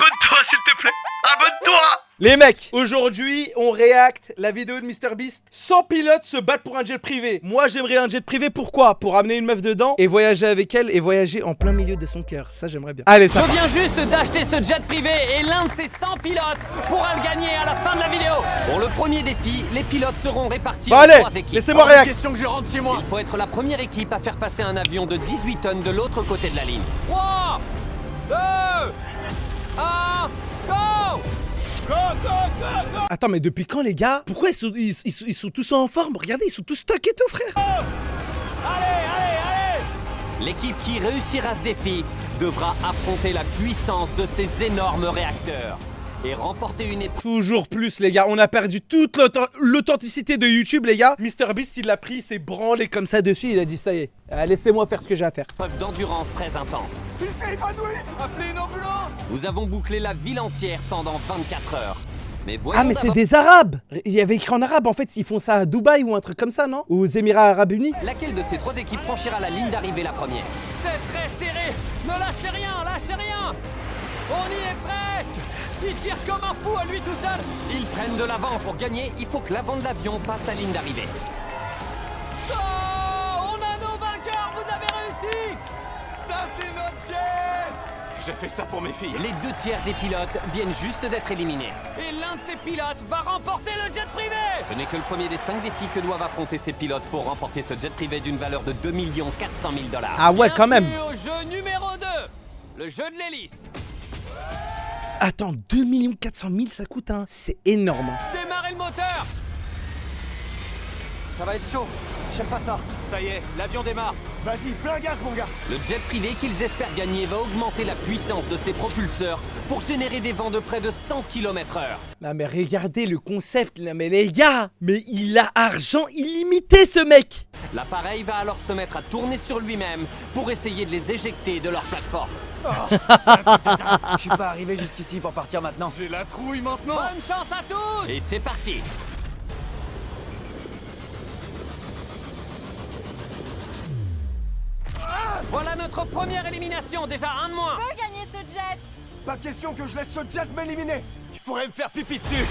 Abonne-toi s'il te plaît. Abonne-toi. Les mecs, aujourd'hui, on réacte la vidéo de MrBeast. 100 pilotes se battent pour un jet privé. Moi, j'aimerais un jet privé, pourquoi? Pour amener une meuf dedans et voyager avec elle et voyager en plein milieu de son cœur. Ça, j'aimerais bien. Allez, ça Je viens juste d'acheter ce jet privé et l'un de ces 100 pilotes pourra le gagner à la fin de la vidéo. Pour le premier défi, les pilotes seront répartis Bon, en allez, 3 équipes. laissez-moi réact. Question que je rentre chez moi. Il faut être la première équipe à faire passer un avion de 18 tonnes de l'autre côté de la ligne. 3, 2, 1, go! Attends, mais depuis quand, les gars? Pourquoi ils sont tous en forme? Regardez, ils sont tous stock et tout, frère. L'équipe qui réussira ce défi devra affronter la puissance de ces énormes réacteurs et remporter une épreuve. Toujours plus, les gars. On a perdu toute l'authenticité de YouTube, les gars. MrBeast, il l'a pris, il s'est branlé comme ça dessus. Il a dit, ça y est, laissez-moi faire ce que j'ai à faire. D'endurance très intense. Il s'est évanoui. Appelez une ambulance. Nous avons bouclé la ville entière pendant 24 heures. Mais voyons Ah, mais c'est d'abord des Arabes. Il y avait écrit en arabe, en fait. Ils font ça à Dubaï ou un truc comme ça, non? Ou aux Émirats Arabes Unis. laquelle de ces 3 équipes franchira la ligne d'arrivée la première. C'est très serré. Ne lâchez rien, lâchez rien. On y est presque. Il tire comme un fou à lui tout seul. Ils prennent de l'avance. Pour gagner, il faut que l'avant de l'avion passe la ligne d'arrivée. Oh, on a nos vainqueurs, vous avez réussi. Ça c'est notre jet. J'ai fait ça pour mes filles. Les 2 tiers des pilotes viennent juste d'être éliminés. Et l'un de ces pilotes va remporter le jet privé. Ce n'est que le premier des 5 défis que doivent affronter ces pilotes pour remporter ce jet privé d'une valeur de 2 400 000 $. Ah ouais, quand même. Bienvenue au jeu numéro 2, le jeu de l'hélice. Attends, 2 400 000, ça coûte, hein. C'est énorme. Démarrez le moteur. Ça va être chaud. J'aime pas ça. Ça y est, l'avion démarre. Vas-y, plein gaz mon gars. Le jet privé qu'ils espèrent gagner va augmenter la puissance de ses propulseurs pour générer des vents de près de 100 km/h. Non, mais regardez le concept, là. Mais les gars, mais il a argent illimité, ce mec. L'appareil va alors se mettre à tourner sur lui-même pour essayer de les éjecter de leur plateforme. Je suis pas arrivé jusqu'ici pour partir maintenant. J'ai la trouille maintenant. Bonne chance à tous. Et c'est parti. Voilà notre première élimination, déjà un de moins. peux gagner ce jet. Pas question que je laisse ce jet m'éliminer. Je pourrais me faire pipi dessus.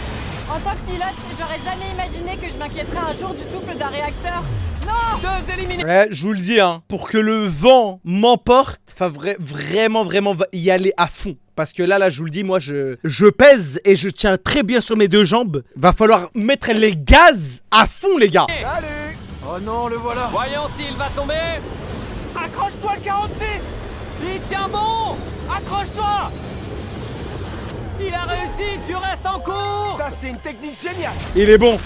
En tant que pilote, j'aurais jamais imaginé que je m'inquiéterais un jour du souffle d'un réacteur. Non! 2 éliminés. Ouais, je vous le dis, hein. Pour que le vent m'emporte, enfin, vraiment, va y aller à fond. Parce que là, je vous le dis, moi, je pèse et je tiens très bien sur mes 2 jambes. Va falloir mettre les gaz à fond, les gars. Salut. Oh non, le voilà. Voyons s'il va tomber. Accroche-toi le 46. Il tient bon. Accroche-toi. Il a réussi, tu restes en course. Ça c'est une technique géniale. Il est bon.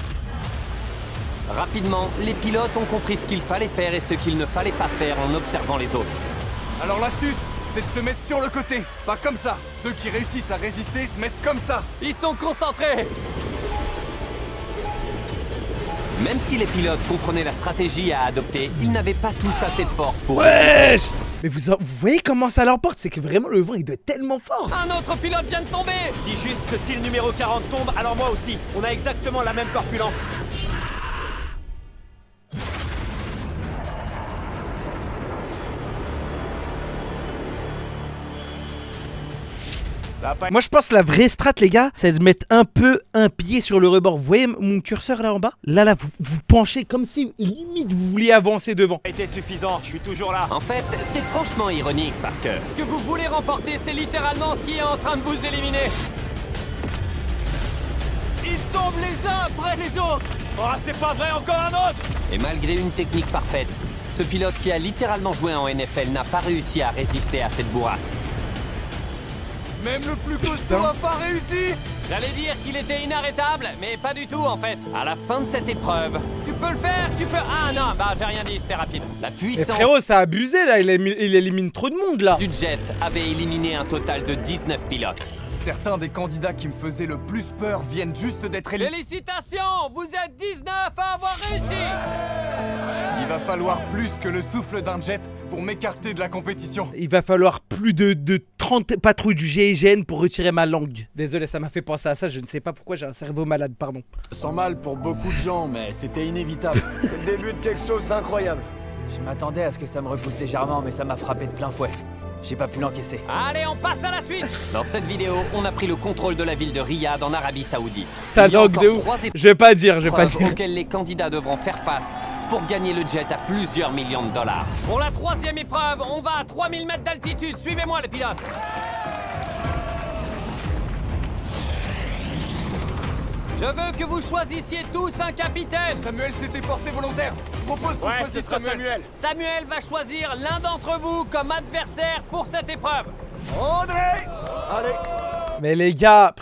Rapidement, les pilotes ont compris ce qu'il fallait faire et ce qu'il ne fallait pas faire en observant les autres. Alors l'astuce, c'est de se mettre sur le côté, pas comme ça. Ceux qui réussissent à résister se mettent comme ça. Ils sont concentrés. Même si les pilotes comprenaient la stratégie à adopter, ils n'avaient pas tous assez de force pour... Wesh. Mais vous voyez comment ça l'emporte? C'est que vraiment, le vent, il doit être tellement fort. Un autre pilote vient de tomber. Je dis juste que si le numéro 40 tombe, alors moi aussi. On a exactement la même corpulence. Moi, je pense que la vraie strat, les gars, c'est de mettre un peu un pied sur le rebord. Vous voyez mon curseur là en bas? Là, vous penchez comme si, limite, vous vouliez avancer devant. Ça a été suffisant, je suis toujours là. En fait, c'est franchement ironique parce que... Ce que vous voulez remporter, c'est littéralement ce qui est en train de vous éliminer. Ils tombent les uns après les autres. Oh, c'est pas vrai, encore un autre. Et malgré une technique parfaite, ce pilote qui a littéralement joué en NFL n'a pas réussi à résister à cette bourrasque. Même le plus costaud a pas réussi. J'allais dire qu'il était inarrêtable, mais pas du tout en fait. À la fin de cette épreuve, tu peux le faire, tu peux... Ah non, bah j'ai rien dit, c'était rapide. La Mais puissance frérot, ça a abusé là, il élimine trop de monde là. du jet avait éliminé un total de 19 pilotes. Certains des candidats qui me faisaient le plus peur viennent juste d'être éliminés. Félicitations, vous êtes 19 à avoir réussi. Il va falloir plus que le souffle d'un jet pour m'écarter de la compétition. Il va falloir plus de 30 patrouilles du GIGN pour retirer ma langue. Désolé, ça m'a fait penser à ça, je ne sais pas pourquoi j'ai un cerveau malade, pardon. Je sens mal pour beaucoup de gens, mais c'était inévitable. C'est le début de quelque chose d'incroyable. Je m'attendais à ce que ça me repousse légèrement, mais ça m'a frappé de plein fouet. J'ai pas pu l'encaisser. Allez, on passe à la suite. Dans cette vidéo, on a pris le contrôle de la ville de Riyad en Arabie Saoudite. T'as Il y a langue de encore ouf. 3 Je vais pas dire, je vais pas épreuves dire. auxquelles les candidats devront faire face pour gagner le jet à plusieurs millions de dollars. Pour la 3e épreuve, on va à 3000 mètres d'altitude. Suivez-moi les pilotes. Je veux que vous choisissiez tous un capitaine. Samuel s'était porté volontaire. Je propose qu'on choisisse Samuel. Samuel va choisir l'un d'entre vous comme adversaire pour cette épreuve. André! Allez. Mais les gars,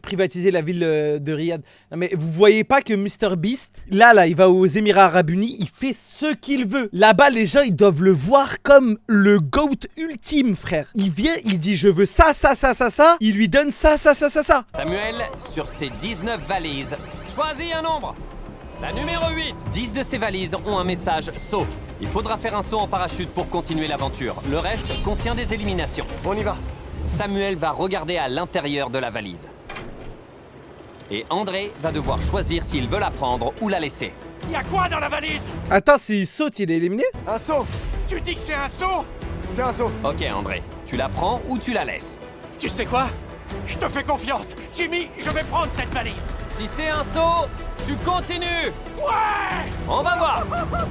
privatiser la ville de Riyad. Non mais vous voyez pas que MrBeast, là, il va aux Émirats Arabes Unis, il fait ce qu'il veut. Là-bas, les gens, ils doivent le voir comme le GOAT ultime, frère. Il vient, il dit, je veux ça, ça, ça, ça, ça. Il lui donne ça, ça, ça, ça, ça. Samuel, sur ses 19 valises, choisis un nombre. La numéro 8. 10 de ces valises ont un message saut. Il faudra faire un saut en parachute pour continuer l'aventure. Le reste contient des éliminations. On y va. Samuel va regarder à l'intérieur de la valise. Et André va devoir choisir s'il veut la prendre ou la laisser. Y'a quoi dans la valise? Attends, s'il saute, il est éliminé? Un saut. Tu dis que c'est un saut? C'est un saut. Ok André, tu la prends ou tu la laisses? Tu sais quoi? Je te fais confiance. Jimmy, je vais prendre cette valise. Si c'est un saut, tu continues. Ouais! On va voir.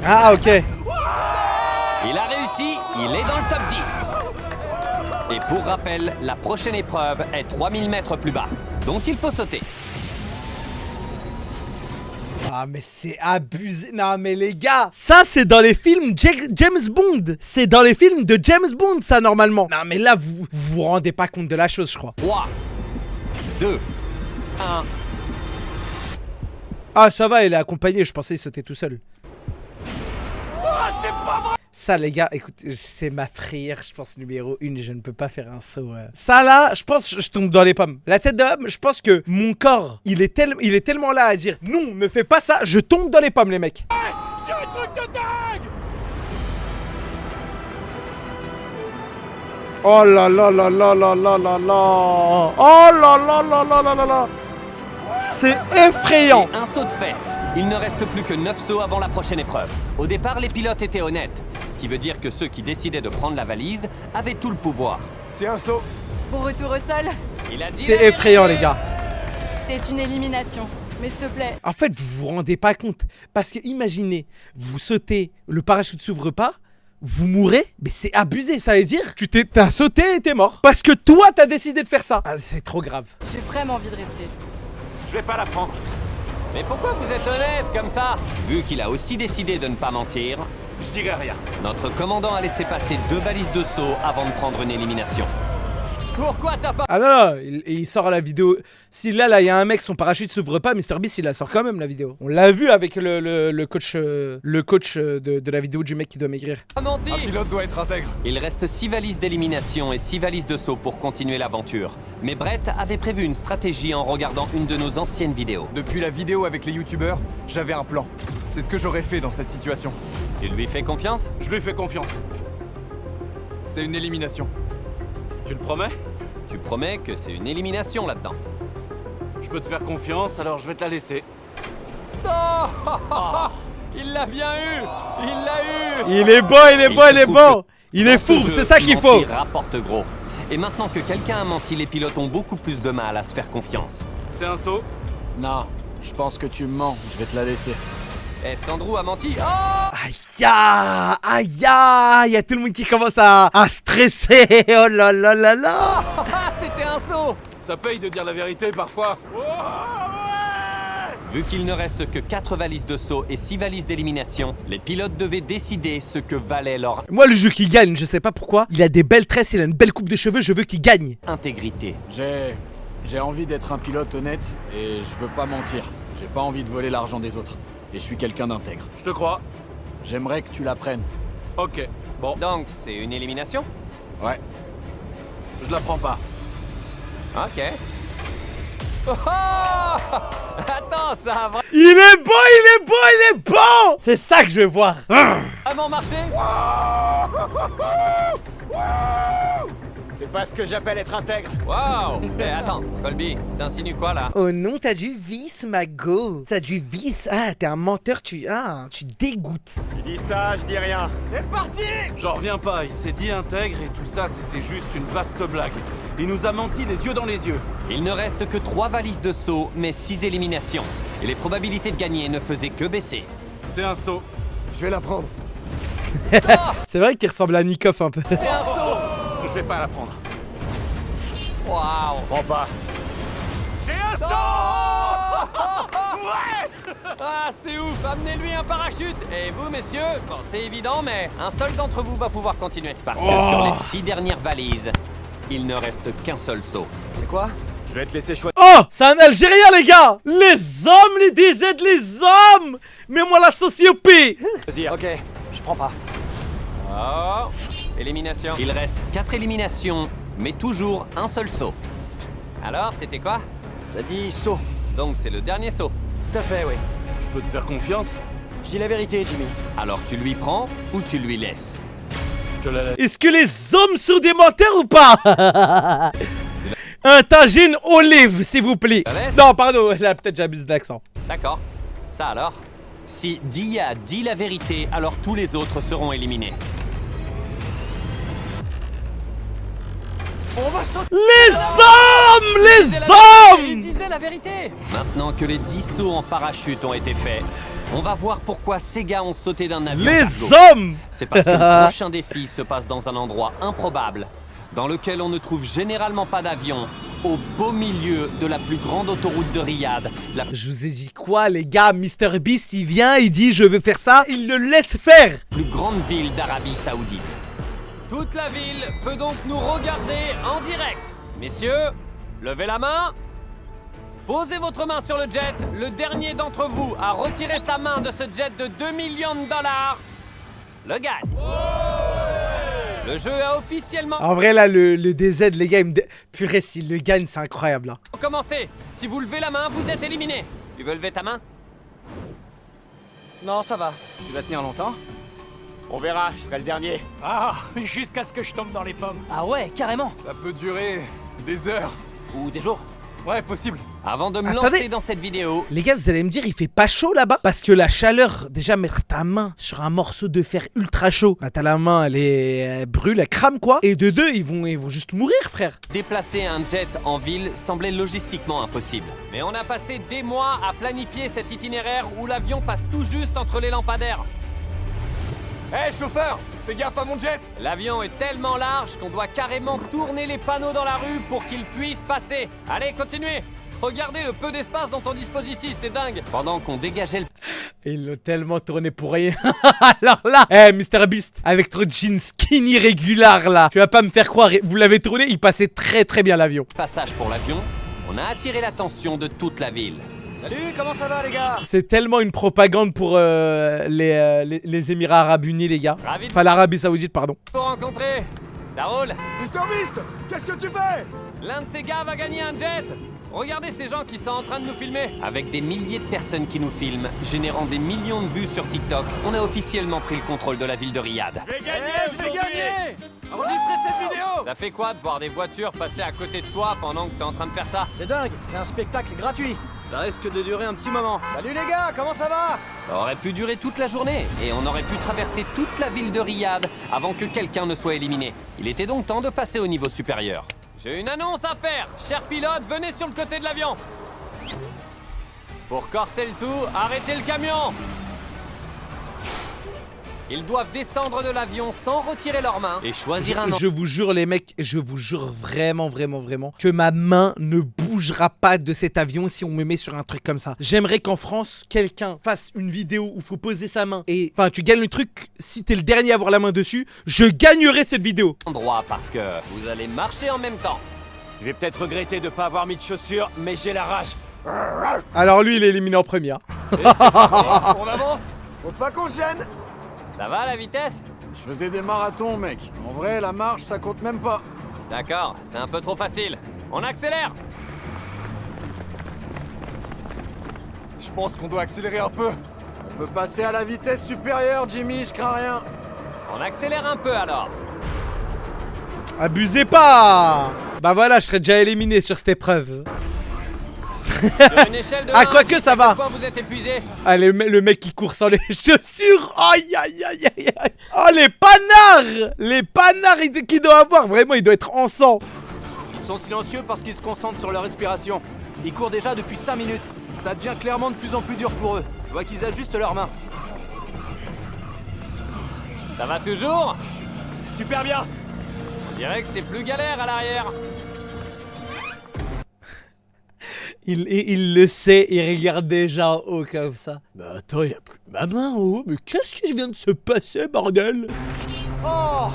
Ah, ok. Il a réussi, il est dans le top 10. Et pour rappel, la prochaine épreuve est 3000 mètres plus bas. Donc il faut sauter. Ah, mais c'est abusé. Non, mais les gars, ça, c'est dans les films James Bond. C'est dans les films de James Bond, ça, normalement. Non, mais là, vous rendez pas compte de la chose, je crois. 3, 2, 1. Ah, ça va, il est accompagné. Je pensais qu'il sautait tout seul. Ah, c'est pas vrai! Ça, les gars, écoutez, c'est ma frayeur, je pense, numéro 1. Je ne peux pas faire un saut. Ça, là, je pense je tombe dans les pommes. La tête d'homme, je pense que mon corps, il est tellement là à dire non, ne fais pas ça. Je tombe dans les pommes, les mecs. C'est un truc de dingue! Oh là là là là là là là là. Oh là là là là là là là. C'est effrayant. Et un saut de fait. Il ne reste plus que 9 sauts avant la prochaine épreuve. Au départ, les pilotes étaient honnêtes. Ce qui veut dire que ceux qui décidaient de prendre la valise avaient tout le pouvoir. C'est un saut. Bon retour au sol. Il a dit C'est effrayant, les gars. C'est une élimination. Mais s'il te plaît. En fait, vous vous rendez pas compte. Parce que imaginez, vous sautez, le parachute s'ouvre pas, vous mourrez, mais c'est abusé. Ça veut dire que t'as sauté et t'es mort. Parce que toi, t'as décidé de faire ça. Ah, c'est trop grave. J'ai vraiment envie de rester. Je vais pas la prendre. Mais pourquoi vous êtes honnête comme ça? Vu qu'il a aussi décidé de ne pas mentir, Je dirai rien. notre commandant a laissé passer 2 valises de saut avant de prendre une élimination. Pourquoi t'as pas... Ah non, non, il sort la vidéo. Si là, il y a un mec, son parachute s'ouvre pas, MrBeast, il la sort quand même, la vidéo. On l'a vu avec le coach, de la vidéo du mec qui doit maigrir. menti? Un pilote doit être intègre. Il reste 6 valises d'élimination et 6 valises de saut pour continuer l'aventure. Mais Brett avait prévu une stratégie en regardant une de nos anciennes vidéos. Depuis la vidéo avec les youtubeurs, j'avais un plan. C'est ce que j'aurais fait dans cette situation. Tu lui fais confiance? Je lui fais confiance. C'est une élimination. Tu le promets? Tu promets que c'est une élimination là-dedans. Je peux te faire confiance, alors je vais te la laisser. Oh il l'a bien eu! Il l'a eu! Il est bon, il est bon, il est bon. Il est fou, c'est ça qu'il faut. Il rapporte gros. Et maintenant que quelqu'un a menti, les pilotes ont beaucoup plus de mal à se faire confiance. C'est un saut? Non, je pense que tu me mens. Je vais te la laisser. Est-ce qu'Andrew a menti? Oh! Aïe, aïe, aïe, il y a tout le monde qui commence à stresser. Oh là là là là. Ah, c'était un saut! Ça paye de dire la vérité parfois. Vu qu'il ne reste que 4 valises de saut et 6 valises d'élimination, les pilotes devaient décider ce que valait leur Moi, le jeu qui gagne, je sais pas pourquoi. Il a des belles tresses, il a une belle coupe de cheveux, je veux qu'il gagne. intégrité. J'ai envie d'être un pilote honnête et je veux pas mentir. J'ai pas envie de voler l'argent des autres. Et je suis quelqu'un d'intègre. Je te crois. J'aimerais que tu la prennes. Ok. Bon, Donc, c'est une élimination? Ouais. je la prends pas. Ok. Oh Attends, ça a Il est bon, il est bon, il est bon. C'est ça que je veux voir. vraiment marché? C'est pas ce que j'appelle être intègre. Waouh. Eh, attends, Colby, t'insinues quoi là? Oh non, t'as du vice, Mago. T'as du vice. Ah, t'es un menteur, tu dégoûtes. Je dis ça, je dis rien. C'est parti! J'en reviens pas, il s'est dit intègre et tout ça c'était juste une vaste blague. Il nous a menti les yeux dans les yeux. Il ne reste que 3 valises de saut, mais 6 éliminations. Et les probabilités de gagner ne faisaient que baisser. C'est un saut. Je vais la prendre. C'est vrai qu'il ressemble à Nikoff un peu. C'est un saut! Je vais pas la prendre. Waouh! Prends pas. J'ai un saut! Ah, c'est ouf! Amenez-lui un parachute! Et vous, messieurs, bon, c'est évident, mais un seul d'entre vous va pouvoir continuer. Parce que sur les 6 dernières valises, il ne reste qu'un seul saut. C'est quoi? Je vais te laisser choisir. Oh, c'est un Algérien, les gars. Les hommes, les DZ, les hommes. Mets-moi la sociopée. Ok, je prends pas. Oh! Élimination. Il reste 4 éliminations, mais toujours un seul saut. Alors, c'était quoi? Ça dit saut. Donc, c'est le dernier saut. Tout à fait, oui. Je peux te faire confiance? Je dis la vérité, Jimmy. Alors, tu lui prends ou tu lui laisses? Je te la laisse. Est-ce que les hommes sont des menteurs ou pas? Un tagine olive, s'il vous plaît. Ça laisse? Non, pardon, là, peut-être j'abuse d'accent. D'accord. Ça alors? Si Dia dit la vérité, alors tous les autres seront éliminés. On va sauter! Les hommes, Il les hommes. disait la vérité! Maintenant que les 10 sauts en parachute ont été faits, on va voir pourquoi ces gars ont sauté d'un avion. Les cargo. hommes. C'est parce que le prochain défi se passe dans un endroit improbable, dans lequel on ne trouve généralement pas d'avion, au beau milieu de la plus grande autoroute de Riyad. La Je vous ai dit quoi, les gars? Mr Beast, il vient, il dit je veux faire ça, il le laisse faire. plus grande ville d'Arabie Saoudite. Toute la ville peut donc nous regarder en direct. Messieurs, levez la main. Posez votre main sur le jet. Le dernier d'entre vous à retirer sa main de ce jet de 2 millions de dollars le gagne. Le jeu a officiellement En vrai, là, le DZ, les gars, purée, s'il le gagne, c'est incroyable, là. commencé. Si vous levez la main, vous êtes éliminé. Tu veux lever ta main? Non, ça va. Tu vas tenir longtemps? On verra, je serai le dernier. Ah, jusqu'à ce que je tombe dans les pommes. Ah ouais, carrément. Ça peut durer des heures. Ou des jours. Ouais, possible. Avant de me Attendez. lancer dans cette vidéo, Les gars, vous allez me dire, il fait pas chaud là-bas? Parce que la chaleur, déjà mettre ta main sur un morceau de fer ultra chaud, bah t'as la main, elle brûle, elle crame quoi. Et de deux, ils vont juste mourir, frère. déplacer un jet en ville semblait logistiquement impossible. Mais on a passé des mois à planifier cet itinéraire où l'avion passe tout juste entre les lampadaires. Hé, chauffeur, fais gaffe à mon jet. L'avion est tellement large qu'on doit carrément tourner les panneaux dans la rue pour qu'il puisse passer. Allez, continuez. Regardez le peu d'espace dont on dispose ici, c'est dingue. Pendant qu'on dégageait le... Et ils l'ont tellement tourné pour rien. Alors là, Mr Beast, avec trop de jeans skinny régular là, tu vas pas me faire croire, vous l'avez tourné, il passait très très bien l'avion. passage pour l'avion, on a attiré l'attention de toute la ville. Salut, comment ça va, les gars? C'est tellement une propagande pour les Émirats Arabes Unis, les gars. Ravi de Enfin, l'Arabie Saoudite, pardon. vous rencontrer. Ça roule. Mr Beast, qu'est-ce que tu fais? L'un de ces gars va gagner un jet. Regardez ces gens qui sont en train de nous filmer. Avec des milliers de personnes qui nous filment, générant des millions de vues sur TikTok, on a officiellement pris le contrôle de la ville de Riyad. Je vais gagner! Enregistrez cette vidéo! Ça fait quoi de voir des voitures passer à côté de toi pendant que t'es en train de faire ça? C'est dingue, c'est un spectacle gratuit. Ça risque de durer un petit moment. Salut les gars, comment ça va? Ça aurait pu durer toute la journée, et on aurait pu traverser toute la ville de Riyad avant que quelqu'un ne soit éliminé. Il était donc temps de passer au niveau supérieur. J'ai une annonce à faire. Chers pilotes, venez sur le côté de l'avion. Pour corser le tout, arrêtez le camion. Ils doivent descendre de l'avion sans retirer leurs mains et choisir un... Je vous jure les mecs, je vous jure vraiment que ma main ne bougera pas de cet avion si on me met sur un truc comme ça. J'aimerais qu'en France, quelqu'un fasse une vidéo où faut poser sa main et... Enfin, tu gagnes le truc, si t'es le dernier à avoir la main dessus, je gagnerai cette vidéo. endroit parce que vous allez marcher en même temps. Je vais peut-être regretter de pas avoir mis de chaussures, mais j'ai la rage. Alors lui, il est éliminé en première. On avance. Faut pas qu'on se gêne. Ça va la vitesse? Je faisais des marathons, mec. En vrai, la marche, ça compte même pas. D'accord, c'est un peu trop facile. On accélère. Je pense qu'on doit accélérer un peu. On peut passer à la vitesse supérieure, Jimmy, je crains rien. On accélère un peu alors. Abusez pas. Bah voilà, je serais déjà éliminé sur cette épreuve. Sur une échelle de Ah, 1 à quoique 10, ça à va. quel point vous êtes épuisé? Ah, le mec qui court sans les chaussures. Aïe, aïe, aïe, aïe, aïe. Oh, les panards. Les panards qu'il doit avoir. Vraiment, il doit être en sang. Ils sont silencieux parce qu'ils se concentrent sur leur respiration. Ils courent déjà depuis 5 minutes. Ça devient clairement de plus en plus dur pour eux. Je vois qu'ils ajustent leurs mains. Ça va toujours? Super bien. On dirait que c'est plus galère à l'arrière. Il le sait, il regarde déjà en haut comme ça. Mais attends, il y a plus de ma main en haut. Mais qu'est-ce qui vient de se passer, bordel? Oh!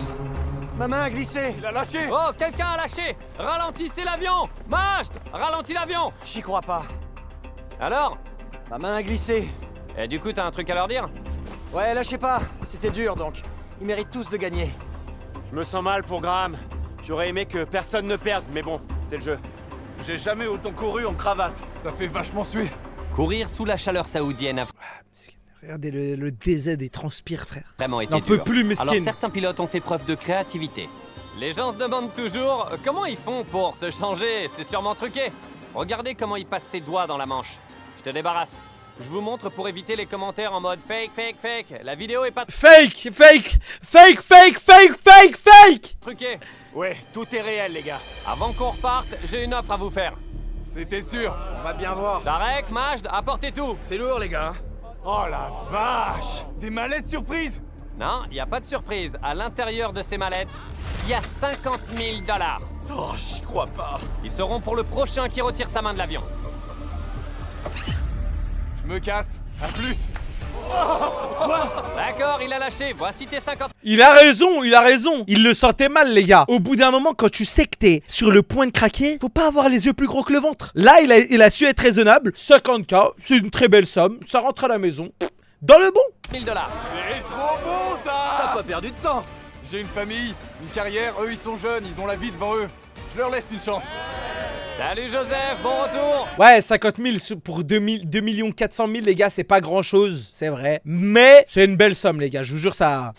Ma main a glissé. Il a lâché. Oh, quelqu'un a lâché. Ralentissez l'avion. Majd, ralentis l'avion. J'y crois pas. Alors? Ma main a glissé. Et du coup, t'as un truc à leur dire? Ouais, lâchez pas. C'était dur donc. Ils méritent tous de gagner. Je me sens mal pour Graham. J'aurais aimé que personne ne perde, mais bon, c'est le jeu. J'ai jamais autant couru en cravate. Ça fait vachement suer. Courir sous la chaleur saoudienne a Regardez le DZ, il transpire, frère. vraiment été N'en dur. peut plus, mesquine. Alors certains pilotes ont fait preuve de créativité. Les gens se demandent toujours comment ils font pour se changer. C'est sûrement truqué. Regardez comment il passe ses doigts dans la manche. Je te débarrasse. Je vous montre pour éviter les commentaires en mode fake, fake, fake. La vidéo est pas Fake, fake, fake, fake, fake, fake, fake. truquée. Ouais, tout est réel, les gars. Avant qu'on reparte, j'ai une offre à vous faire. C'était sûr. On va bien voir. Tarek, Majd, apportez tout. C'est lourd, les gars. Oh la vache. Des mallettes surprises. Non, il n'y a pas de surprise. À l'intérieur de ces mallettes, il y a 50 000 $. Oh, j'y crois pas. Ils seront pour le prochain qui retire sa main de l'avion. Je me casse. À plus. D'accord, il a lâché. Voici tes 50 Il a raison, il a raison. Il le sentait mal, les gars. Au bout d'un moment, quand tu sais que t'es sur le point de craquer, faut pas avoir les yeux plus gros que le ventre. Là, il a su être raisonnable. 50K, c'est une très belle somme. Ça rentre à la maison. Dans le bon. 000 $. C'est trop bon, ça. T'as pas perdu de temps. J'ai une famille, une carrière. Eux, ils sont jeunes. Ils ont la vie devant eux. Je leur laisse une chance. Salut Joseph, bon retour. Ouais, 50 000 pour 2 400 000, les gars, c'est pas grand chose, c'est vrai. Mais c'est une belle somme, les gars. Je vous jure, ça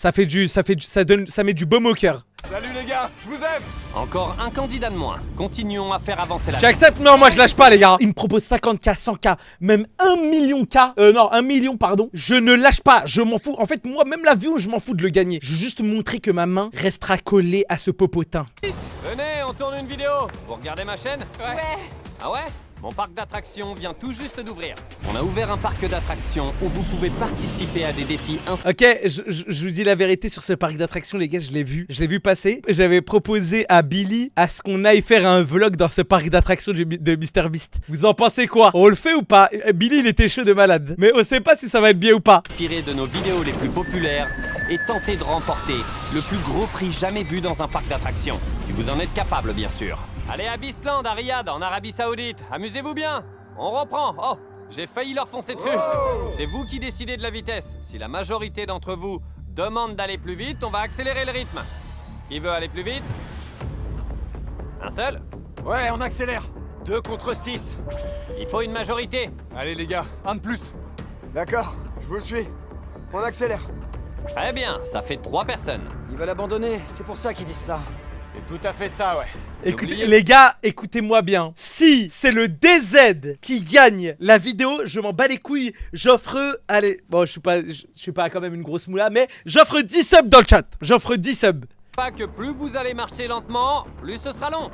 met du baume au cœur. Salut, les gars. Je vous aime. Encore un candidat de moins. Continuons à faire avancer la... Tu acceptes? Non, moi je lâche pas, les gars. Il me propose 50K, 100K, même 1 million K. Non, 1 million, pardon. Je ne lâche pas, je m'en fous. En fait, moi, même l'avion, je m'en fous de le gagner. Je veux juste montrer que ma main restera collée à ce popotin. Venez, on tourne une vidéo. Vous regardez ma chaîne? Ouais. Ah ouais? Mon parc d'attractions vient tout juste d'ouvrir. On a ouvert un parc d'attractions où vous pouvez participer à des défis Ok, je vous dis la vérité sur ce parc d'attractions, les gars, je l'ai vu passer. J'avais proposé à Billy à ce qu'on aille faire un vlog dans ce parc d'attractions de MrBeast. Vous en pensez quoi? On le fait ou pas? Billy, il était chaud de malade. Mais on sait pas si ça va être bien ou pas. inspirés de nos vidéos les plus populaires et tenter de remporter le plus gros prix jamais vu dans un parc d'attractions. Si vous en êtes capable, bien sûr. Allez à Beastland, à Riyad, en Arabie Saoudite. Amusez-vous bien. On reprend. Oh, j'ai failli leur foncer dessus. C'est vous qui décidez de la vitesse. Si la majorité d'entre vous demande d'aller plus vite, on va accélérer le rythme. Qui veut aller plus vite? Un seul? Ouais, on accélère. 2 contre 6. Il faut une majorité. Allez, les gars. Un de plus. D'accord. Je vous suis. On accélère. Très bien, ça fait 3 personnes. Ils veulent abandonner. C'est pour ça qu'ils disent ça. C'est tout à fait ça, ouais. Écoutez, Oubliez- les gars, écoutez-moi bien. Si c'est le DZ qui gagne la vidéo, je m'en bats les couilles. J'offre, allez, bon, je suis pas quand même une grosse moula, mais j'offre 10 subs dans le chat. J'offre 10 subs. Pas que plus vous allez marcher lentement, plus ce sera long.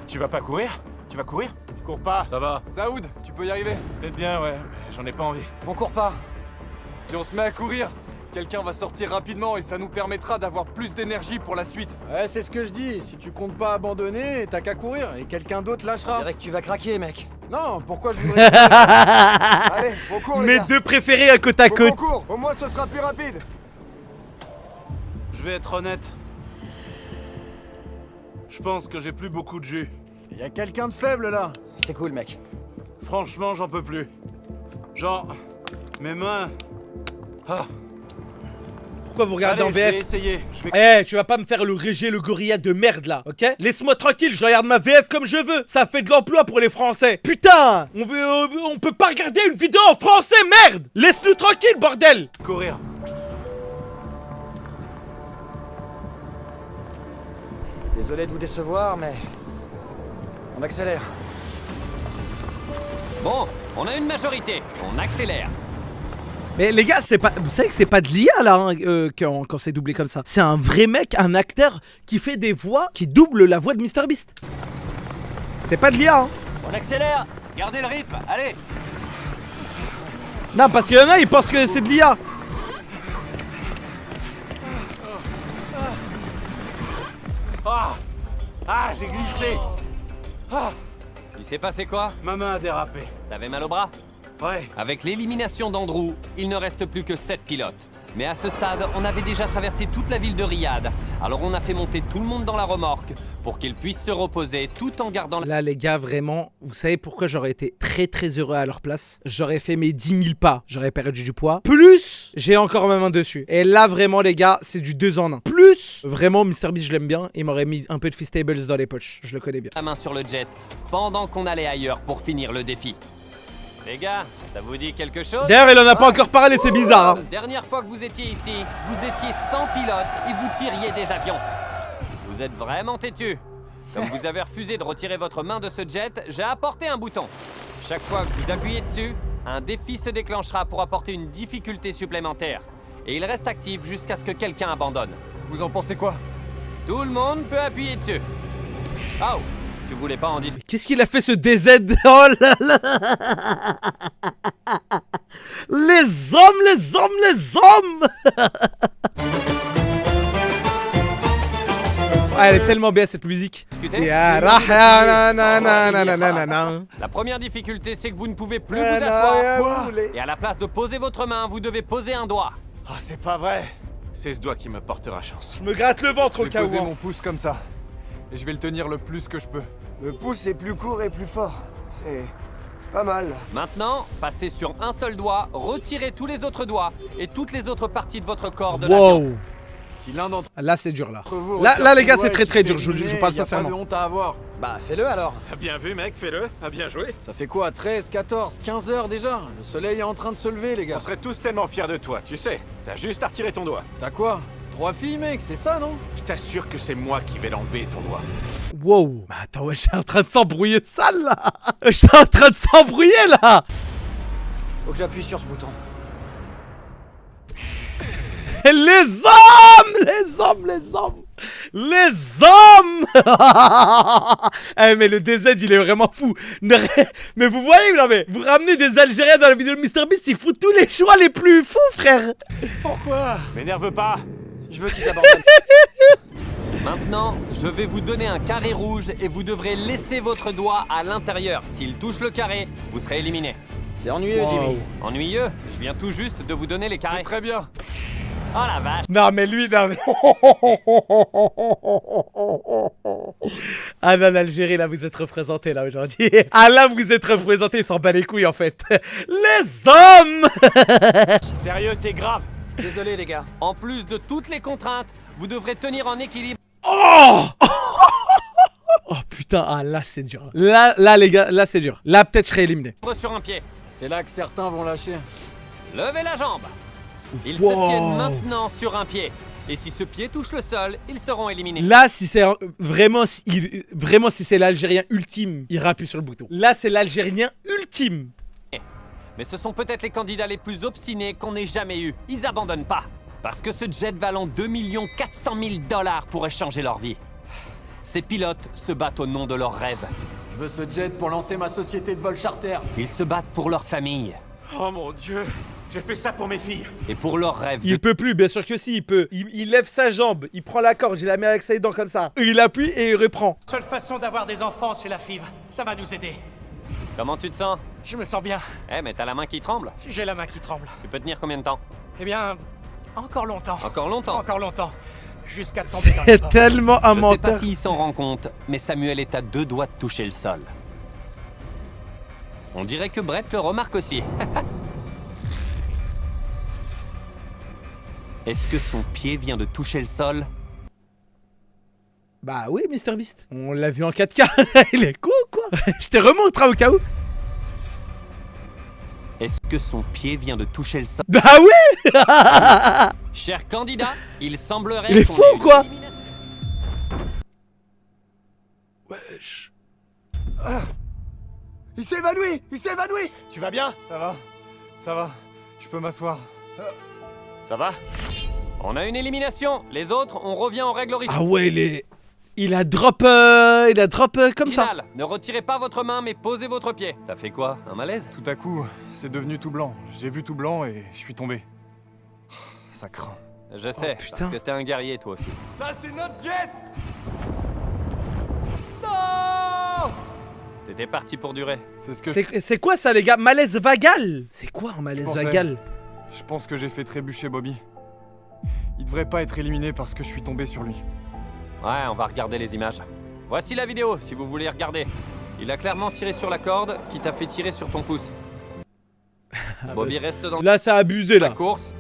Tu vas pas courir? Tu vas courir? Je cours pas. Ça va. Saoud, tu peux y arriver. Peut-être bien, ouais, mais j'en ai pas envie. On court pas. Si on se met à courir, quelqu'un va sortir rapidement et ça nous permettra d'avoir plus d'énergie pour la suite. Ouais, c'est ce que je dis. Si tu comptes pas abandonner, t'as qu'à courir et quelqu'un d'autre Je lâchera. dirais que tu vas craquer, mec. Non, pourquoi je voudrais. Allez, on court, les Mes gars. deux préférés à côte à Faut côte. qu'on court. Au moins, ce sera plus rapide. Je vais être honnête. Je pense que j'ai plus beaucoup de jus. Y a quelqu'un de faible là. C'est cool, mec. Franchement, j'en peux plus. Genre, mes mains. Ah, Pourquoi vous regardez allez, en je vais VF? essayer. Je vais... Eh, tu vas pas me faire le Régé, le gorilla de merde là, ok? Laisse-moi tranquille, je regarde ma VF comme je veux. Ça fait de l'emploi pour les Français. Putain, on peut pas regarder une vidéo en français, merde! Laisse-nous tranquille, bordel! courir. Désolé de vous décevoir, mais... on accélère. Bon, on a une majorité. On accélère. Mais les gars, c'est pas, vous savez que c'est pas de l'IA là hein, quand c'est doublé comme ça. C'est un vrai mec, un acteur qui fait des voix, qui double la voix de MrBeast. C'est pas de l'IA hein. On accélère. Gardez le rythme, allez. Non, parce qu'il y en a, ils pensent que c'est de l'IA. Ah, j'ai glissé. Il s'est passé quoi? Ma main a dérapé. T'avais mal au bras? Ouais. Avec l'élimination d'Andrew, il ne reste plus que 7 pilotes. Mais à ce stade, on avait déjà traversé toute la ville de Riyad. Alors on a fait monter tout le monde dans la remorque pour qu'ils puissent se reposer tout en gardant la... Là les gars, vraiment, vous savez pourquoi j'aurais été très très heureux à leur place? J'aurais fait mes 10 000 pas, j'aurais perdu du poids. Plus, j'ai encore ma main dessus. Et là vraiment les gars, c'est du 2 en 1. Plus, vraiment MrBeast je l'aime bien, il m'aurait mis un peu de Feastables dans les poches, je le connais bien. la main sur le jet pendant qu'on allait ailleurs pour finir le défi. Les gars, ça vous dit quelque chose? D'ailleurs il en a pas encore parlé, c'est bizarre hein. Dernière fois que vous étiez ici, vous étiez 100 pilotes et vous tiriez des avions. Vous êtes vraiment têtu. Comme vous avez refusé de retirer votre main de ce jet, j'ai apporté un bouton. Chaque fois que vous appuyez dessus, un défi se déclenchera pour apporter une difficulté supplémentaire. Et il reste actif jusqu'à ce que quelqu'un abandonne. Vous en pensez quoi? Tout le monde peut appuyer dessus. Oh, tu voulais pas en discuter? Qu'est-ce qu'il a fait ce DZ? Oh là là. Les hommes, les hommes, les hommes. Ah, elle est tellement bien cette musique. La première difficulté, c'est que vous ne pouvez plus vous asseoir. Et à la place de poser votre main, vous devez poser un doigt. Ah, c'est pas vrai. C'est ce doigt qui me portera chance. Je me gratte le ventre Je au vais cas où. poser mon pouce comme ça. Et je vais le tenir le plus que je peux. Le pouce est plus court et plus fort. C'est pas mal. Maintenant, passez sur un seul doigt, retirez tous les autres doigts et toutes les autres parties de votre corps de l'avion. Wow. Si l'un d'entre Là c'est dur là. vous Là retire les son gars doigt c'est et très qu'il très se dur, fait je éliminer, parle y a pas de sincèrement. honte à avoir. Bah fais-le alors. Bien vu, mec, fais-le. Ah, bien joué. Ça fait quoi, 13, 14, 15 heures déjà? Le soleil est en train de se lever, les On gars. serait tous tellement fiers de toi, tu sais. T'as juste à retirer ton doigt. T'as quoi? 3 filles, mec, c'est ça, non? Je t'assure que c'est moi qui vais l'enlever, ton doigt. Wow. Bah attends, ouais, je suis en train de s'embrouiller sale là. Je suis en train de s'embrouiller là. Faut que j'appuie sur ce bouton. Les hommes, les hommes, les hommes. Les hommes. Eh mais le DZ il est vraiment fou. Mais vous voyez, non mais vous ramenez des Algériens dans la vidéo de MrBeast, il fout tous les choix les plus fous frère. Pourquoi? M'énerve pas. Je veux qu'ils abandonnent. Maintenant, je vais vous donner un carré rouge et vous devrez laisser votre doigt à l'intérieur. S'il touche le carré, vous serez éliminé. C'est ennuyeux, Wow. Jimmy. Ennuyeux? Je viens tout juste de vous donner les carrés. Très bien. Oh la vache! Non mais lui, non mais... Ah non, l'Algérie, là, vous êtes représentés, là, aujourd'hui. Ah là, vous êtes représentés, il s'en bat les couilles, en fait. Les hommes. Sérieux, t'es grave. Désolé les gars. En plus de toutes les contraintes, vous devrez tenir en équilibre. Oh. Oh putain, ah là, c'est dur. Là, les gars, là, c'est dur. Là, peut-être, je serai éliminé. Sur un pied. C'est là que certains vont lâcher. Levez la jambe. Ils Wow. se tiennent maintenant sur un pied. Et si ce pied touche le sol, ils seront éliminés. Là, si c'est vraiment, si c'est l'Algérien ultime, il appuie sur le bouton. Là, c'est l'Algérien ultime. Mais ce sont peut-être les candidats les plus obstinés qu'on ait jamais eus. Ils abandonnent pas. Parce que ce jet valant 2 400 000 $ pourrait changer leur vie. Ces pilotes se battent au nom de leurs rêves. Je veux ce jet pour lancer ma société de vol charter. Ils se battent pour leur famille. Oh mon Dieu. J'ai fait ça pour mes filles. Et pour leurs rêves Il peut plus, bien sûr que si, il peut. Il lève sa jambe, il prend la corde, il la met avec ses dents comme ça. Il appuie et il reprend. Seule façon d'avoir des enfants, c'est la FIV. Ça va nous aider. Comment tu te sens? Je me sens bien. Eh, mais t'as la main qui tremble. J'ai la main qui tremble. Tu peux tenir combien de temps? Eh bien, encore longtemps. Encore longtemps. Encore longtemps. Jusqu'à tomber dans les C'est pommes. tellement un Je sais pas menteur. s'il s'en rend compte, mais Samuel est à 2 doigts de toucher le sol. On dirait que Brett le remarque aussi. Est-ce que son pied vient de toucher le sol? Bah oui, MrBeast. On l'a vu en 4K. Il est con quoi. Je te remontre au cas où. Est-ce que son pied vient de toucher le sol? Bah oui. Cher candidat, il semblerait Il est qu'on fou, ait une quoi. élimination. Wesh. Il s'est évanoui! Il s'est évanoui! Tu vas bien? Ça va. Je peux m'asseoir. Ça va? On a une élimination. Les autres, on revient aux règles originales. Ah ouais, il a drop comme ça. Final, ne retirez pas votre main, mais posez votre pied. T'as fait quoi? Un malaise? Tout à coup, c'est devenu tout blanc. J'ai vu tout blanc et je suis tombé. Ça craint. Je sais, putain. parce que t'es un guerrier, toi aussi. Ça, c'est notre jet! T'étais parti pour durer. C'est ce que C'est quoi ça, les gars? Malaise vagal? C'est quoi un malaise Je pensais. vagal? je pense que j'ai fait trébucher Bobby. Il devrait pas être éliminé parce que je suis tombé sur lui. Ouais, on va regarder les images. Voici la vidéo, si vous voulez regarder. Il a clairement tiré sur la corde qui t'a fait tirer sur ton pouce. Bobby reste dans Là, ça a abusé, la là. course.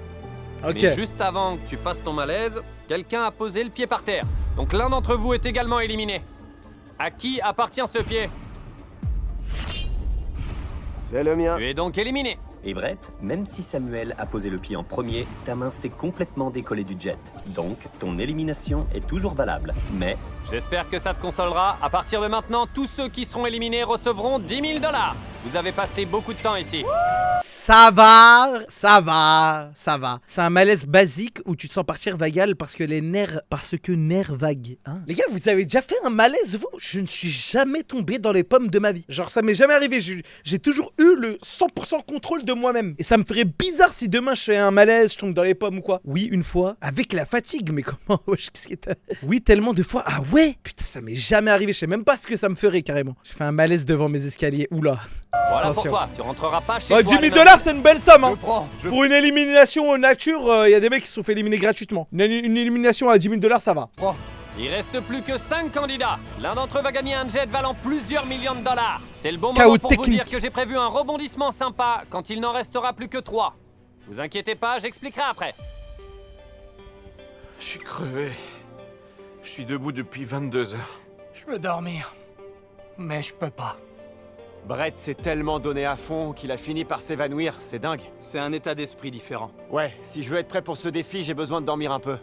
Ok. Mais juste avant que tu fasses ton malaise, quelqu'un a posé le pied par terre. Donc l'un d'entre vous est également éliminé. À qui appartient ce pied? C'est le mien. Tu es donc éliminé. Et Brett, même si Samuel a posé le pied en premier, ta main s'est complètement décollée du jet. Donc, ton élimination est toujours valable. Mais J'espère que ça te consolera. À partir de maintenant, tous ceux qui seront éliminés recevront 10 000 $. Vous avez passé beaucoup de temps ici. Ça va. C'est un malaise basique où tu te sens partir vagal parce que nerfs vagues. Hein, les gars, vous avez déjà fait un malaise, vous? Je ne suis jamais tombé dans les pommes de ma vie. Genre, ça m'est jamais arrivé. J'ai toujours eu le 100% contrôle de moi-même. Et ça me ferait bizarre si demain je fais un malaise, je tombe dans les pommes ou quoi. Oui, une fois, avec la fatigue. Mais comment? Wesh, qu'est-ce qui est... Oui, tellement de fois. Ah ouais? Putain, ça m'est jamais arrivé. Je sais même pas ce que ça me ferait carrément. J'ai fait un malaise devant mes escaliers. Oula. Voilà Attention. pour toi. Tu rentreras pas chez Oh, toi. 10 000 les $, c'est une belle somme, hein. prends. Pour une élimination en nature, il y a des mecs qui se sont fait éliminer gratuitement. Une élimination à 10 000 $, ça va. Il reste plus que 5 candidats. L'un d'entre eux va gagner un jet valant plusieurs millions de $. C'est le bon Chaos moment pour vous technique. dire que j'ai prévu un rebondissement sympa quand il n'en restera plus que 3. Vous inquiétez pas, j'expliquerai après. Je suis crevé. Je suis debout depuis 22 heures. Je veux dormir. Mais je peux pas. Brett s'est tellement donné à fond qu'il a fini par s'évanouir, c'est dingue. C'est un état d'esprit différent. Ouais, si je veux être prêt pour ce défi, j'ai besoin de dormir un peu.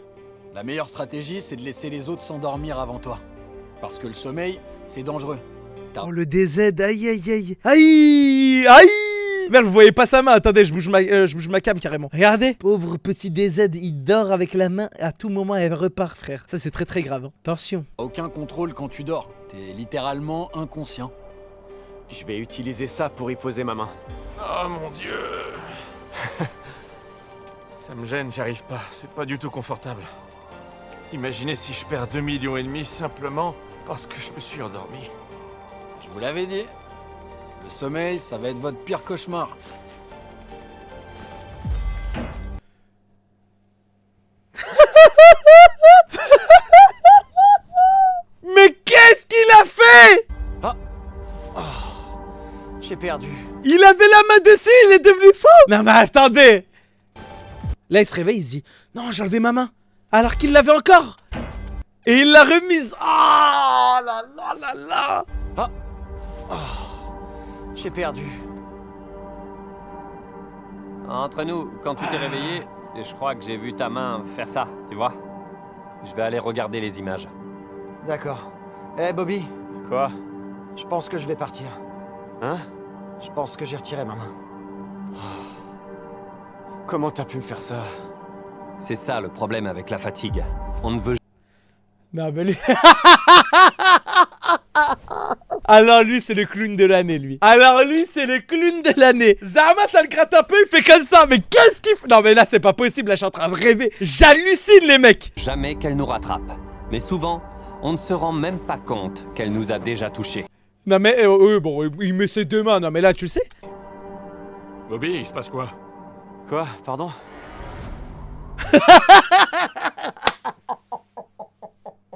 La meilleure stratégie, c'est de laisser les autres s'endormir avant toi. Parce que le sommeil, c'est dangereux. Oh, le DZ, aïe aïe aïe. Aïe aïe. Merde, vous voyez pas sa main. Attendez, je bouge ma cam carrément. Regardez. Pauvre petit DZ, il dort avec la main. À tout moment, elle repart, frère. Ça, c'est très très grave. Hein. Attention. Aucun contrôle quand tu dors. T'es littéralement inconscient. Je vais utiliser ça pour y poser ma main. Oh mon dieu. Ça me gêne, j'y arrive pas. C'est pas du tout confortable. Imaginez si je perds 2,5 millions simplement parce que je me suis endormi. Je vous l'avais dit. Le sommeil, ça va être votre pire cauchemar. Mais qu'est-ce qu'il a fait? J'ai perdu. Il avait la main dessus, il est devenu fou. Non mais attendez. Là, il se réveille, il se dit non, j'ai enlevé ma main. Alors qu'il l'avait encore. Et il l'a remise. Oh là là là là. J'ai perdu. Entre nous, quand tu t'es réveillé, je crois que j'ai vu ta main faire ça, tu vois? Je vais aller regarder les images. D'accord. Eh Bobby, Quoi? je pense que je vais partir. Hein? Je pense que j'ai retiré ma main. Comment t'as pu me faire ça? C'est ça le problème avec la fatigue. On ne veut Non mais lui... Alors lui c'est le clown de l'année lui. Alors lui c'est le clown de l'année. Zama ça le gratte un peu, il fait comme ça. Mais qu'est-ce qu'il fait? Non mais là c'est pas possible, là je suis en train de rêver. J'hallucine les mecs. jamais qu'elle nous rattrape. Mais souvent, on ne se rend même pas compte qu'elle nous a déjà touchés. Non mais bon il met ses deux mains. Non mais là tu le sais. Bobby, il se passe quoi? Quoi? Pardon?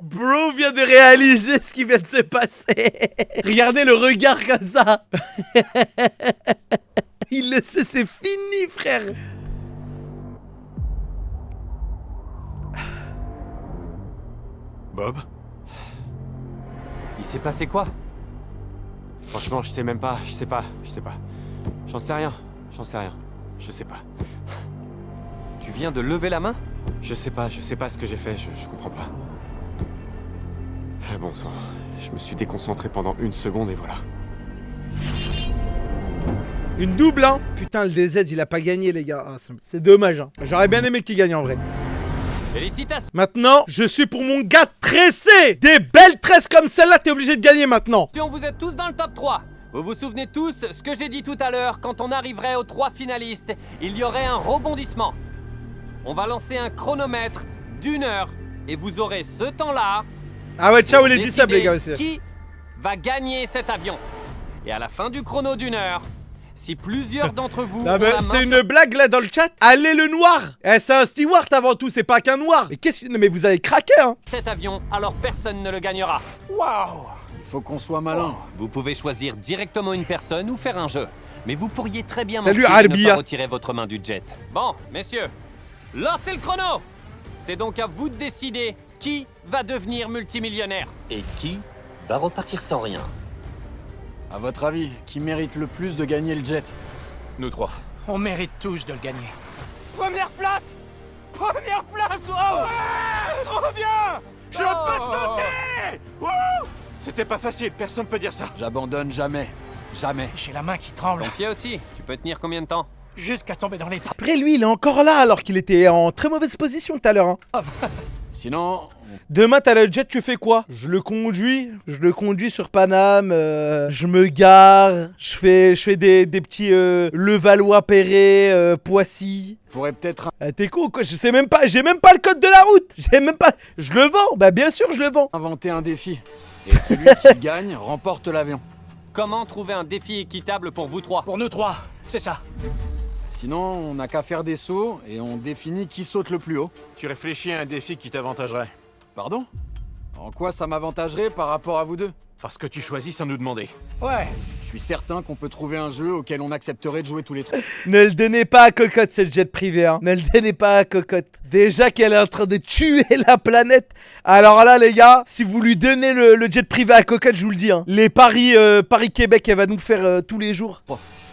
Bro vient de réaliser ce qui vient de se passer. Regardez le regard comme ça. Il le sait, c'est fini frère. Bob? Il s'est passé quoi? Franchement, je sais même pas, je sais pas. J'en sais rien, je sais pas. Tu viens de lever la main? Je sais pas ce que j'ai fait, je comprends pas. Ah bon sang, je me suis déconcentré pendant 1 seconde et voilà. Une double, hein. Putain, le DZ, il a pas gagné, les gars. Ah, c'est dommage, hein. J'aurais bien aimé qu'il gagne en vrai. Félicitations. Maintenant, je suis pour mon gars tressé. Des belles tresses comme celle-là, t'es obligé de gagner maintenant. Vous êtes tous dans le top 3. Vous vous souvenez tous ce que j'ai dit tout à l'heure, quand on arriverait aux 3 finalistes, il y aurait un rebondissement. On va lancer un chronomètre d'1 heure et vous aurez ce temps-là. Ah ouais, ciao pour les 10 subs, les gars, aussi. Qui va gagner cet avion? Et à la fin du chrono d'1 heure, si plusieurs d'entre vous Non ont mais la main c'est sur une blague là dans le chat. Allez le noir. Eh, c'est un steward avant tout, c'est pas qu'un noir. Mais qu'est-ce que... Non mais vous avez craqué, hein. cet avion, alors personne ne le gagnera. Waouh! Il faut qu'on soit malin. Vous pouvez choisir directement une personne ou faire un jeu. Mais vous pourriez très bien Salut, mentir et ne Arbia. pas retirer votre main du jet. Bon, messieurs, lancez le chrono. C'est donc à vous de décider qui va devenir multimillionnaire. Et qui va repartir sans rien? À votre avis, qui mérite le plus de gagner le jet? Nous 3. On mérite tous de le gagner. Première place! Première place! Wow! Trop bien! Je peux sauter! Wouh! C'était pas facile, personne peut dire ça. J'abandonne jamais. Jamais. J'ai la main qui tremble Ton pied aussi. Tu peux tenir combien de temps? jusqu'à tomber dans les pommes. Après lui, il est encore là alors qu'il était en très mauvaise position tout à l'heure, hein. Sinon, Demain, t'as le jet, tu fais quoi? Je le conduis sur Paname, je me gare, je fais des petits Levallois-Perret, Poissy. on pourrait peut-être Ah, t'es con quoi, j'ai même pas le code de la route, je le vends, bah bien sûr je le vends. inventer un défi. Et celui qui gagne remporte l'avion. Comment trouver un défi équitable pour vous trois? Pour nous trois, c'est ça. Sinon, on n'a qu'à faire des sauts et on définit qui saute le plus haut. Tu réfléchis à un défi qui t'avantagerait. Pardon? En quoi ça m'avantagerait par rapport à vous deux? Parce que tu choisis sans nous demander. Ouais, Je suis certain qu'on peut trouver un jeu auquel on accepterait de jouer tous les trois. Ne le donnez pas à Cocotte cette jet privé, hein. Ne le donnez pas à Cocotte. Déjà qu'elle est en train de tuer la planète. Alors là les gars, si vous lui donnez le jet privé à Cocotte, je vous le dis, hein. Les Paris-Québec, elle va nous faire tous les jours.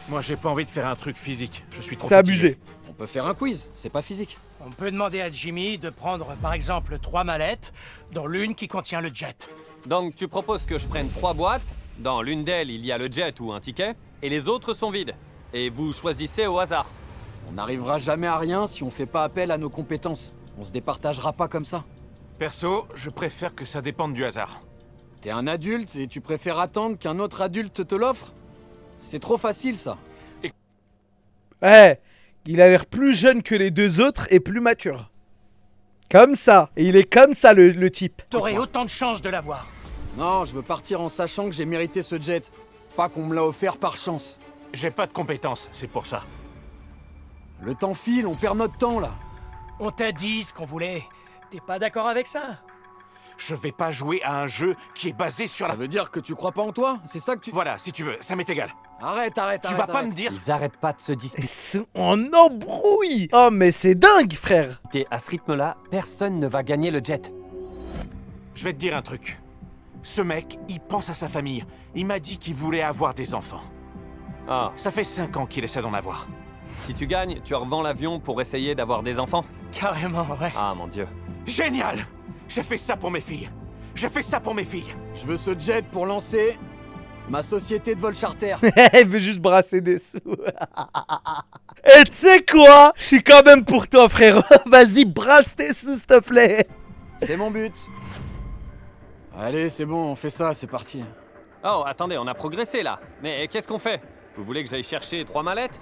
Moi, j'ai pas envie de faire un truc physique. Je suis trop C'est fatigué. abusé. On peut faire un quiz, c'est pas physique. on peut demander à Jimmy de prendre par exemple 3 mallettes, dont l'une qui contient le jet. Donc tu proposes que je prenne 3 boîtes, dans l'une d'elles il y a le jet ou un ticket, et les autres sont vides. Et vous choisissez au hasard. On n'arrivera jamais à rien si on fait pas appel à nos compétences. On se départagera pas comme ça. Perso, je préfère que ça dépende du hasard. T'es un adulte et tu préfères attendre qu'un autre adulte te l'offre? C'est trop facile ça. Eh, il a l'air plus jeune que les deux autres et plus mature. Comme ça. Et il est comme ça le type. T'aurais autant de chances de l'avoir. Non, je veux partir en sachant que j'ai mérité ce jet. Pas qu'on me l'a offert par chance. J'ai pas de compétences, c'est pour ça. Le temps file, on perd notre temps là. On t'a dit ce qu'on voulait. T'es pas d'accord avec ça? Je vais pas jouer à un jeu qui est basé sur Ça la... veut dire que tu crois pas en toi? C'est ça que tu... Voilà, si tu veux, ça m'est égal. Arrête. Tu vas pas me dire... Ils arrêtent pas de se Ils disputer. sont en embrouille. Oh mais c'est dingue frère. À ce rythme-là, personne ne va gagner le jet. Je vais te dire un truc. Ce mec, il pense à sa famille. Il m'a dit qu'il voulait avoir des enfants. Ah, Ça fait 5 ans qu'il essaie d'en avoir. si tu gagnes, tu revends l'avion pour essayer d'avoir des enfants? Carrément, ouais. Ah mon dieu. Génial! J'ai fait ça pour mes filles. J'ai fait ça pour mes filles. Je veux ce jet pour lancer ma société de vol charter. Elle veut juste brasser des sous. Et tu sais quoi? Je suis quand même pour toi frérot. Vas-y brasse tes sous s'il te plaît. C'est mon but. Allez, c'est bon, on fait ça, c'est parti. Oh, attendez, on a progressé là. Mais qu'est-ce qu'on fait? Vous voulez que j'aille chercher 3 mallettes?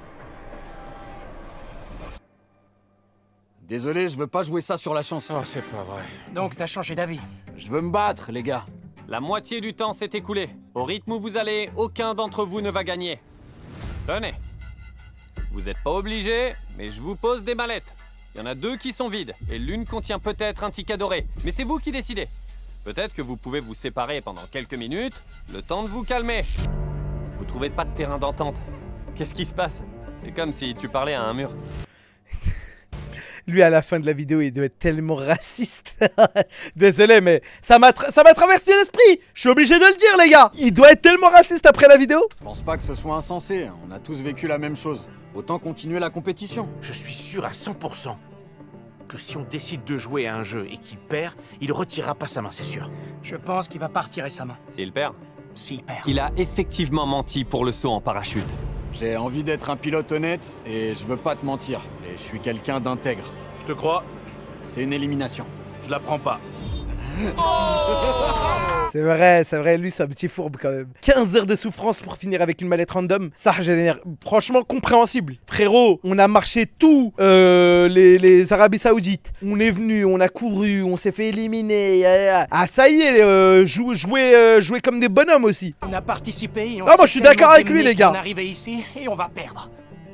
Désolé, je veux pas jouer ça sur la chance. Oh, c'est pas vrai. Donc t'as changé d'avis. Je veux me battre, les gars. La moitié du temps s'est écoulé. Au rythme où vous allez, aucun d'entre vous ne va gagner. Tenez. Vous n'êtes pas obligés, mais je vous pose des mallettes. Il y en a 2 qui sont vides, et l'une contient peut-être un ticket doré. Mais c'est vous qui décidez. Peut-être que vous pouvez vous séparer pendant quelques minutes, le temps de vous calmer. Vous trouvez pas de terrain d'entente. Qu'est-ce qui se passe? C'est comme si tu parlais à un mur. Lui à la fin de la vidéo il doit être tellement raciste. Désolé mais ça m'a traversé l'esprit. Je suis obligé de le dire les gars. Il doit être tellement raciste après la vidéo. Je pense pas que ce soit insensé. On a tous vécu la même chose. Autant continuer la compétition. Je suis sûr à 100% que si on décide de jouer à un jeu et qu'il perd, il retirera pas sa main, c'est sûr. Je pense qu'il va pas retirer sa main. S'il perd, S'il perd. il a effectivement menti pour le saut en parachute. J'ai envie d'être un pilote honnête et je veux pas te mentir. Et je suis quelqu'un d'intègre. Je te crois, C'est une élimination. je la prends pas. C'est vrai, lui c'est un petit fourbe quand même. 15 heures de souffrance pour finir avec une mallette random, ça génère franchement compréhensible. Frérot, on a marché tout les Arabies Saoudites. On est venu, on a couru, on s'est fait éliminer. Ah ça y est, jouer comme des bonhommes aussi. On a participé et on Ah, moi, s'est je suis d'accord tellement avec lui, démené les gars. qu'on est arrivé ici et on va perdre.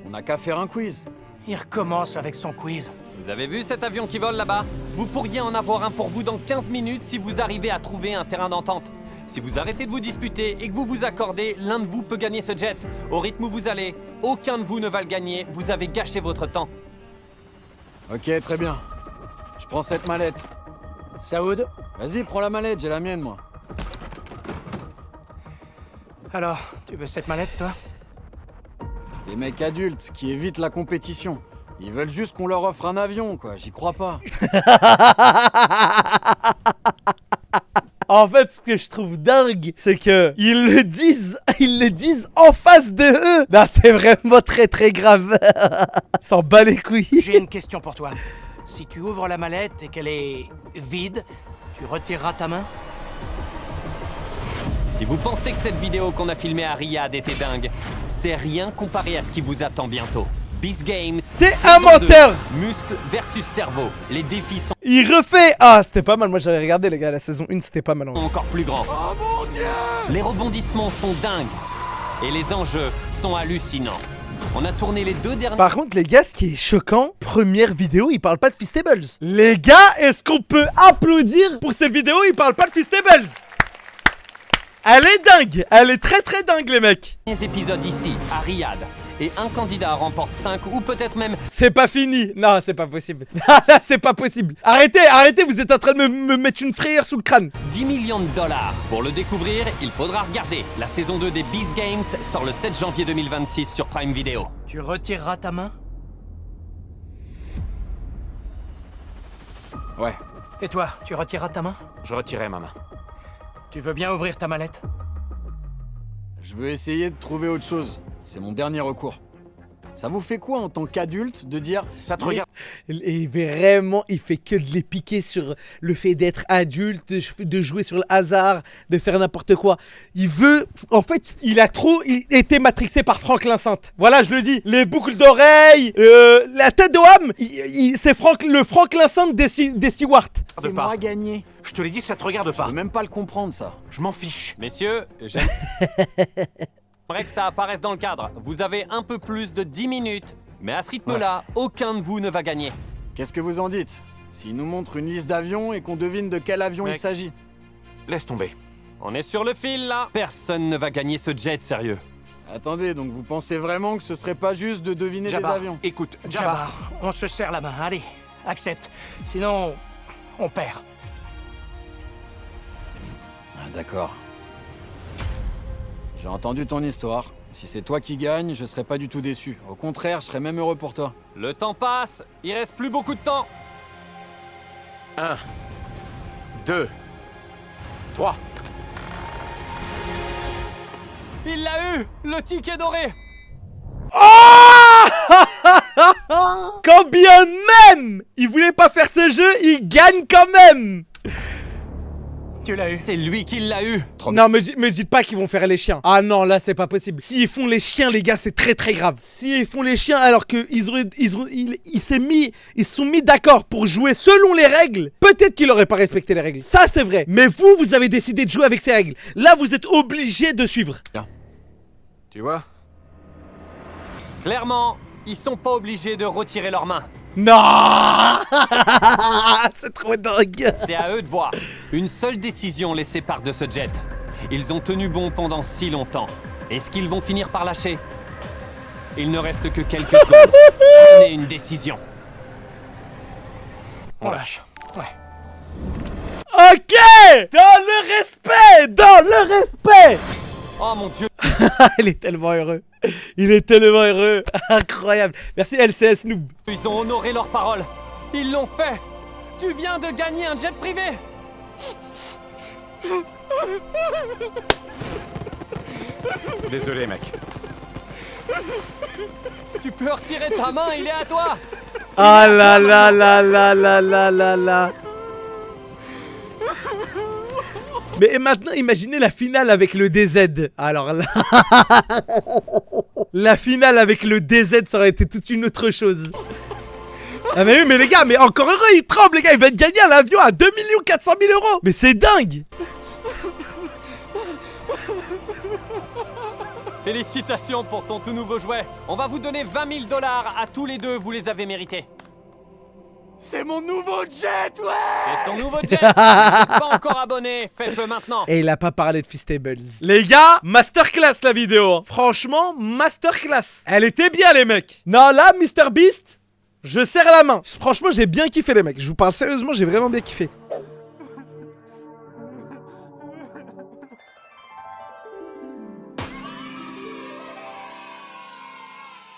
On n'a qu'à faire un quiz. Il recommence avec son quiz. Vous avez vu cet avion qui vole là-bas? Vous pourriez en avoir un pour vous dans 15 minutes si vous arrivez à trouver un terrain d'entente. Si vous arrêtez de vous disputer et que vous vous accordez, l'un de vous peut gagner ce jet. Au rythme où vous allez, aucun de vous ne va le gagner. Vous avez gâché votre temps. Ok, très bien. Je prends cette mallette. Saoud, Vas-y, prends la mallette, j'ai la mienne, moi. alors, tu veux cette mallette, toi? Des mecs adultes qui évitent la compétition. Ils veulent juste qu'on leur offre un avion, quoi. J'y crois pas. En fait, ce que je trouve dingue, c'est que ils le disent en face de eux. Non, c'est vraiment très très grave. S'en bat les couilles. J'ai une question pour toi. Si tu ouvres la mallette et qu'elle est vide, tu retireras ta main? Si vous pensez que cette vidéo qu'on a filmée à Riyad était dingue, c'est rien comparé à ce qui vous attend bientôt. Beast Games. T'es saison un menteur. 2, muscles versus cerveau. Les défis sont Il refait. Ah, c'était pas mal. Moi, j'avais regardé, les gars. La saison 1, c'était pas mal. encore plus grands. Oh mon Dieu! Les rebondissements sont dingues. Et les enjeux sont hallucinants. On a tourné les 2 derniers... Par contre, les gars, ce qui est choquant, première vidéo, il parle pas de Feastables. Les gars, est-ce qu'on peut applaudir pour cette vidéo? Il parle pas de Feastables. Elle est dingue. Elle est très très dingue, les mecs. épisodes ici, à Riyad. Et un candidat remporte 5 ou peut-être même... C'est pas fini. Non, c'est pas possible. Là, c'est pas possible. Arrêtez, vous êtes en train de me mettre une frayeur sous le crâne. 10 millions de dollars. Pour le découvrir, il faudra regarder. La saison 2 des Beast Games sort le 7 janvier 2026 sur Prime Video. Tu retireras ta main? Ouais. Et toi, tu retireras ta main? Je retirais ma main. Tu veux bien ouvrir ta mallette? Je veux essayer de trouver autre chose. C'est mon dernier recours. Ça vous fait quoi en tant qu'adulte de dire... Ça te regarde. Et vraiment, il fait que de les piquer sur le fait d'être adulte, de jouer sur le hasard, de faire n'importe quoi. Il veut... En fait, il a trop été matrixé par Franklin Sainte. Voilà, je le dis. Les boucles d'oreilles, la tête de Ham, c'est le Franklin Sainte des Stewart. C'est pas. moi gagné. Je te l'ai dit, ça te regarde Je pas. peux même pas le comprendre, ça. Je m'en fiche. Messieurs, j'aimerais que ça apparaisse dans le cadre. Vous avez un peu plus de 10 minutes. Mais à ce rythme-là, aucun de vous ne va gagner. Qu'est-ce que vous en dites? S'il nous montre une liste d'avions et qu'on devine de quel avion il Mec. s'agit. Laisse tomber. On est sur le fil, là. Personne ne va gagner ce jet, sérieux. Attendez, donc vous pensez vraiment que ce serait pas juste de deviner Jabbar, des avions? écoute, Jabbar, on se serre la main. Allez, accepte. Sinon, on perd. Ah, d'accord. J'ai entendu ton histoire. Si c'est toi qui gagne, je serais pas du tout déçu. Au contraire, je serais même heureux pour toi. Le temps passe. Il reste plus beaucoup de temps. 1, 2, 3. Il l'a eu. Le ticket doré. Quand bien même il voulait pas faire ce jeu, il gagne quand même. Tu l'as eu. C'est lui qui l'a eu. Non, me dites pas qu'ils vont faire les chiens. Ah non, là c'est pas possible. S'ils font les chiens, les gars, c'est très très grave. S'ils font les chiens alors que ils se sont mis d'accord pour jouer selon les règles, peut-être qu'ils auraient pas respecté les règles. Ça c'est vrai. Mais vous avez décidé de jouer avec ces règles. Là, vous êtes obligés de suivre. Tu vois? Clairement, ils sont pas obligés de retirer leurs mains. Non. C'est trop dingue. C'est à eux de voir. Une seule décision les sépare de ce jet. Ils ont tenu bon pendant si longtemps. Est-ce qu'ils vont finir par lâcher? Il ne reste que quelques secondes. Prenez une décision. On lâche. Ouais. Ok. Dans le respect. Dans le respect. Oh mon Dieu. Il est tellement heureux. Il est tellement heureux. Incroyable. Merci LCS Noob. Ils ont honoré leur parole. Ils l'ont fait. Tu viens de gagner un jet privé. Désolé, mec. Tu peux retirer ta main, il est à toi. Ah là là là là là là là là. Mais et maintenant, imaginez la finale avec le DZ. Alors là... La finale avec le DZ, ça aurait été toute une autre chose. Ah mais oui, mais les gars, mais encore heureux, il tremble, les gars. Il va gagner à l'avion à 2 400 000 euros. Mais c'est dingue. Félicitations pour ton tout nouveau jouet. On va vous donner 20 000 $ à tous les deux, vous les avez mérités. C'est mon nouveau jet, ouais! C'est son nouveau jet. Si vous n'êtes pas encore abonné, faites-le maintenant. Et il a pas parlé de Feastables. Les gars, masterclass la vidéo. Franchement, masterclass. Elle était bien, les mecs. Non, là, MrBeast, je serre la main. Franchement, j'ai bien kiffé, les mecs. Je vous parle sérieusement, j'ai vraiment bien kiffé.